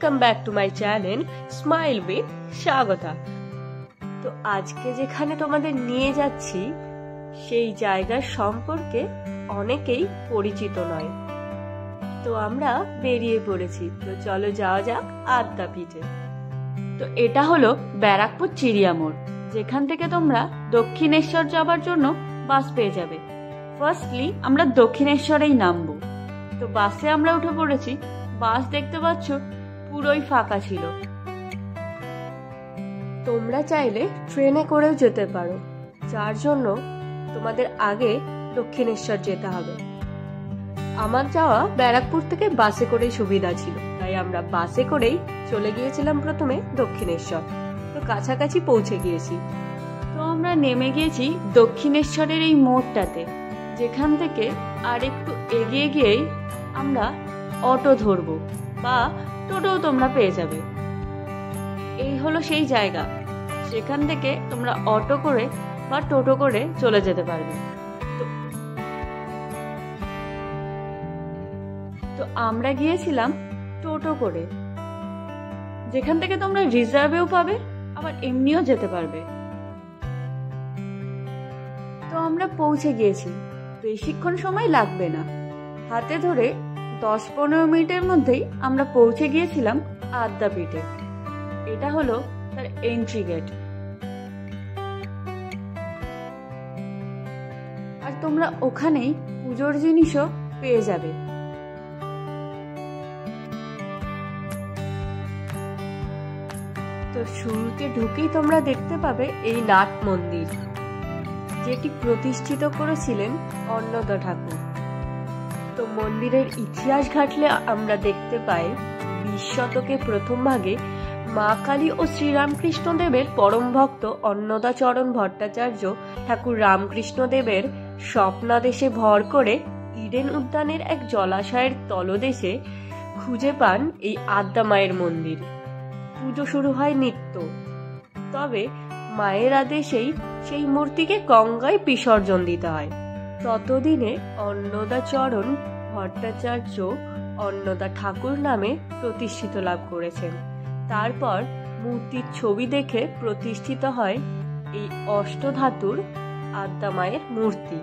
Welcome back to my channel smile with Swagata. তো আজকে যেখানে তোমাদের নিয়ে যাচ্ছি সেই জায়গার সম্পর্কে অনেকেই পরিচিত নয়। তো আমরা বেরিয়ে পড়েছি, তো চলো যাওয়া যাক আদ্যাপীঠে। তো এটা হলো ব্যারাকপুর চিড়িয়া মোড়, যেখান থেকে তোমরা দক্ষিণেশ্বর যাবার জন্য বাস পেয়ে যাবে। ফার্স্টলি আমরা দক্ষিণেশ্বরেই নামবো। তো বাসে আমরা উঠে পড়েছি। বাস দেখতে পাচ্ছ পুরোই ফাঁকা ছিল। তোমরা চাইলে ট্রেনে করেও যেতে পারো, যার জন্য তোমাদের আগে দক্ষিণেশ্বর যেতে হবে। আমার যাওয়া ব্যারাকপুর থেকে বাসে করেই সুবিধা ছিল, তাই আমরা বাসে করেই চলে গিয়েছিলাম প্রথমে দক্ষিণেশ্বর। তো কাছাকাছি পৌঁছে গিয়েছি। তো আমরা নেমে গিয়েছি দক্ষিণেশ্বরের এই মোড়টাতে, যেখান থেকে আর একটু এগিয়ে গিয়েই আমরা অটো ধরবো বা টোটোও তোমরা পেয়ে যাবে। এই হলো সেই জায়গা, সেখান থেকে তোমরা অটো করে বা টোটো করে চলে যেতে পারবে। তো আমরা গিয়েছিলাম টোটো করে, যেখান থেকে তোমরা রিজার্ভেও পাবে আবার এমনিও যেতে পারবে। তো আমরা পৌঁছে গিয়েছি, বেশিক্ষণ সময় লাগবে না। হাতে ধরে 10-15 মিনিটের মধ্যেই আমরা পৌঁছে গিয়েছিলাম আদ্যাপীঠে। এটা হলো তার এন্ট্রি গেট। আর তোমরা ওখানেই পুজোর জিনিসও পেয়ে যাবে। তো শুরুতে ঢুকেই তোমরা দেখতে পাবে এই নাট মন্দির, যেটি প্রতিষ্ঠিত করেছিলেন অন্নদা ঠাকুর। তো মন্দিরের ইতিহাস ঘাটলে আমরা দেখতে পাই 20 শতকে প্রথম ভাগে মা কালী ও শ্রীরামকৃষ্ণ দেবের পরম ভক্ত অন্নদাচরণ ভট্টাচার্য ঠাকুর রামকৃষ্ণ দেবের স্বপ্নাদেশে ভর করে ইডেন উদ্যানের এক জলাশয়ের তলদেশে খুঁজে পান এই আদ্যা মায়ের মন্দির। পুজো শুরু হয় নিত্য, তবে মায়ের আদেশেই সেই মূর্তিকে গঙ্গায় বিসর্জন দিতে হয়। ততদিনে অন্নদাচরণ ভট্টাচার্য অন্নদা ঠাকুর নামে প্রতিষ্ঠিত লাভ করেছেন। তারপর মূর্তির ছবি দেখে প্রতিষ্ঠিত হয় এই অষ্টধাতুর আদ্যা মায়ের মূর্তি।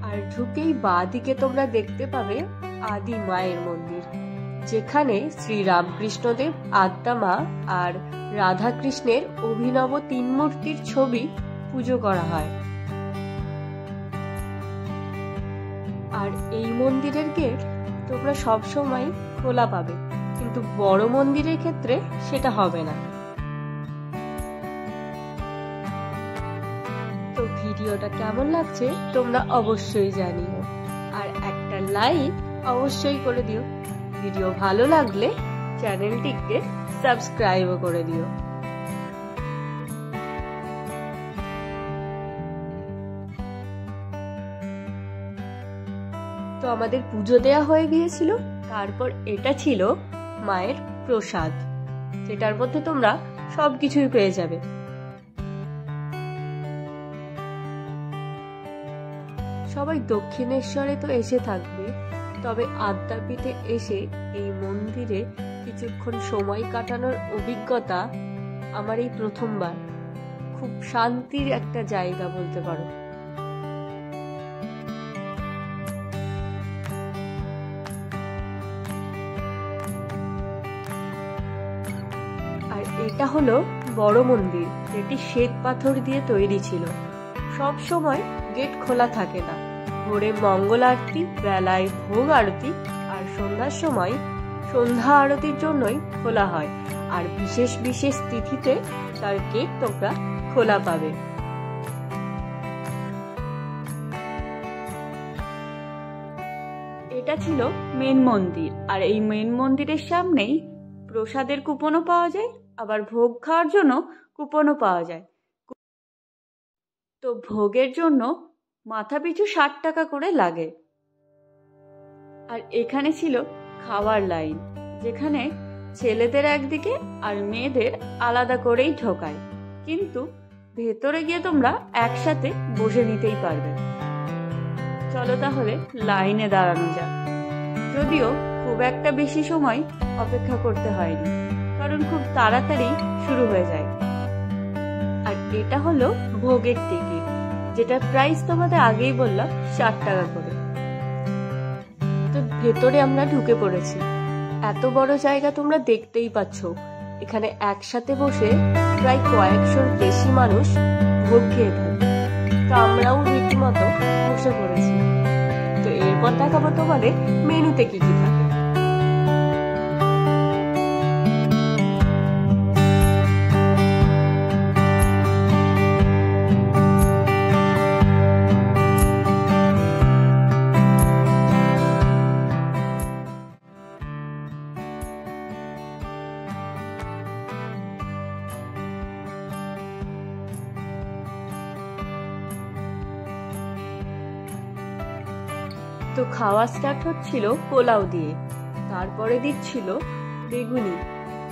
আর ঢুকেই বাঁ দিকে তোমরা দেখতে পাবে আদি মায়ের মন্দির, যেখানে শ্রী রামকৃষ্ণদেব, আদ্যা মা আর রাধা কৃষ্ণের অভিনব 3 মূর্তির ছবি পুজো করা হয়। আর এই মন্দিরের গেট তোমরা সবসময় খোলা পাবে, কিন্তু বড় মন্দিরের ক্ষেত্রে সেটা হবে না। তো ভিডিওটা কেমন লাগছে তোমরা অবশ্যই জানিও, আর একটা লাইক অবশ্যই করে দিও। ভিডিও ভালো লাগলে চ্যানেলটিকে সাবস্ক্রাইবও করে দিও। তো আমাদের পুজো দেয়া হয়ে গিয়েছিল। তারপর এটা ছিল মায়ের প্রসাদ, যেটার মধ্যে তোমরা সবকিছুই পেয়ে যাবে। সবাই দক্ষিণেশ্বরে তো এসে থাকবে, তবে আদ্যাপীঠে এসে এই মন্দিরে কিছুক্ষণ সময় কাটানোর অভিজ্ঞতা আমার এই প্রথমবার। খুব শান্তির একটা জায়গা বলতে পারো। আর এটা হলো বড় মন্দির, যেটি শ্বেত পাথর দিয়ে তৈরি ছিল। সব সময় গেট খোলা থাকে না। ভোরে মঙ্গল আরতি, বেলায় ভোগ আরতি আর সন্ধ্যার সময় সন্ধ্যা আরতির জন্যই খোলা হয়। আর বিশেষ বিশেষ তিথিতে তার গেট তোমরা খোলা পাবে। এটা ছিল মেন মন্দির, আর এই মেন মন্দিরের সামনেই প্রসাদের কুপনও পাওয়া যায়, আবার ভোগ খাওয়ার জন্য কুপনও পাওয়া যায়। তো ভোগের জন্য মাথা পিছু 60 টাকা করে লাগে। আর এখানে ছিল খাওয়ার লাইন, যেখানে ছেলেদের একদিকে আর মেয়েদের আলাদা করেই ঢোকায়, কিন্তু ভেতরে গিয়ে তোমরা একসাথে বসে নিতেই পারবে। চলো তাহলে লাইনে দাঁড়ানো যাক। যদিও খুব একটা বেশি সময় অপেক্ষা করতে হয়নি, কারণ খুব তাড়াতাড়ি শুরু হয়ে যায়। আর এটা হলো ভোগের টিকিট, যেটার প্রাইস তোমাদের আগেই বললাম 60 টাকা করে। তো ভেতরে আমরা ঢুকে পড়েছি। এত বড় জায়গা তোমরা দেখতেই পাচ্ছ। এখানে একসাথে বসে প্রায় কয়েকশোর বেশি মানুষ ভোগ খেয়ে থাকে। তো আমরাও রীতিমতো বসে পড়েছি। তো এরপর দেখাবো তোমাদের মেনুতে কি কি থাকে। তো খাওয়া স্টার্ট হচ্ছিল পোলাও দিয়ে, তারপরে দিচ্ছিল বেগুনি,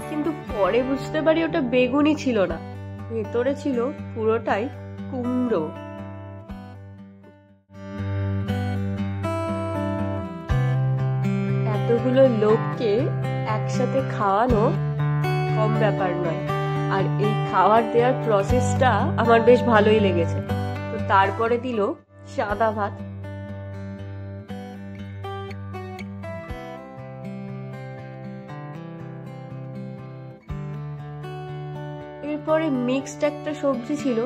কিন্তু পরে বুঝতে পারি ওটা বেগুনি ছিল না, ভেতরে ছিল পুরোটাই কুমড়ো। এতগুলো লোককে একসাথে খাওয়ানো কম ব্যাপার নয়, আর এই খাবার দেওয়ার প্রসেসটা আমার বেশ ভালোই লেগেছে। তো তারপরে দিল সাদা ভাত। এরপরে মিক্সড একটা সবজি ছিল,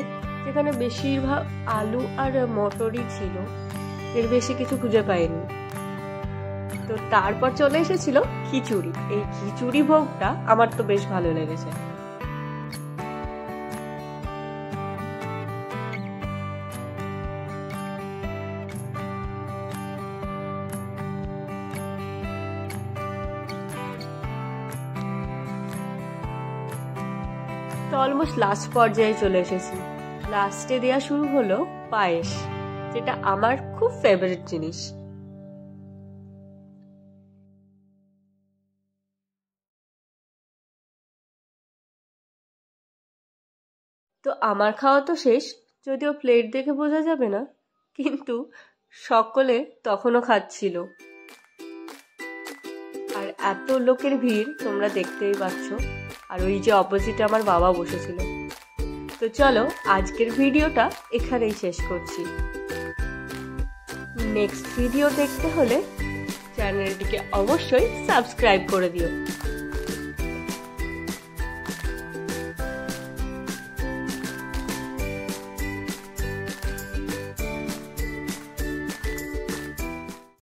যেখানে বেশিরভাগ আলু আর মটরই ছিল, এর বেশি কিছু খুঁজে পাইনি। তো তারপর চলে এসেছিল খিচুড়ি। এই খিচুড়ি ভোগটা আমার তো বেশ ভালো লেগেছে। তো অলমোস্ট লাস্ট পর্যায়ে চলে এসেছি। লাস্টে দেওয়া শুরু হলো পায়েস, যেটা আমার খুব ফেভারিট জিনিস। তো আমার খাওয়া তো শেষ, যদিও প্লেট দেখে বোঝা যাবে না, কিন্তু সকলে তখনও খাচ্ছিল। আর এত লোকের ভিড় তোমরা দেখতেই পাচ্ছ। আর ওই যে অপোজিটে আমার বাবা বসেছিল। তো চলো আজকের ভিডিওটা এখানেই শেষ করছি। নেক্সট ভিডিও দেখতে হলে চ্যানেলটিকে অবশ্যই সাবস্ক্রাইব করে দিও।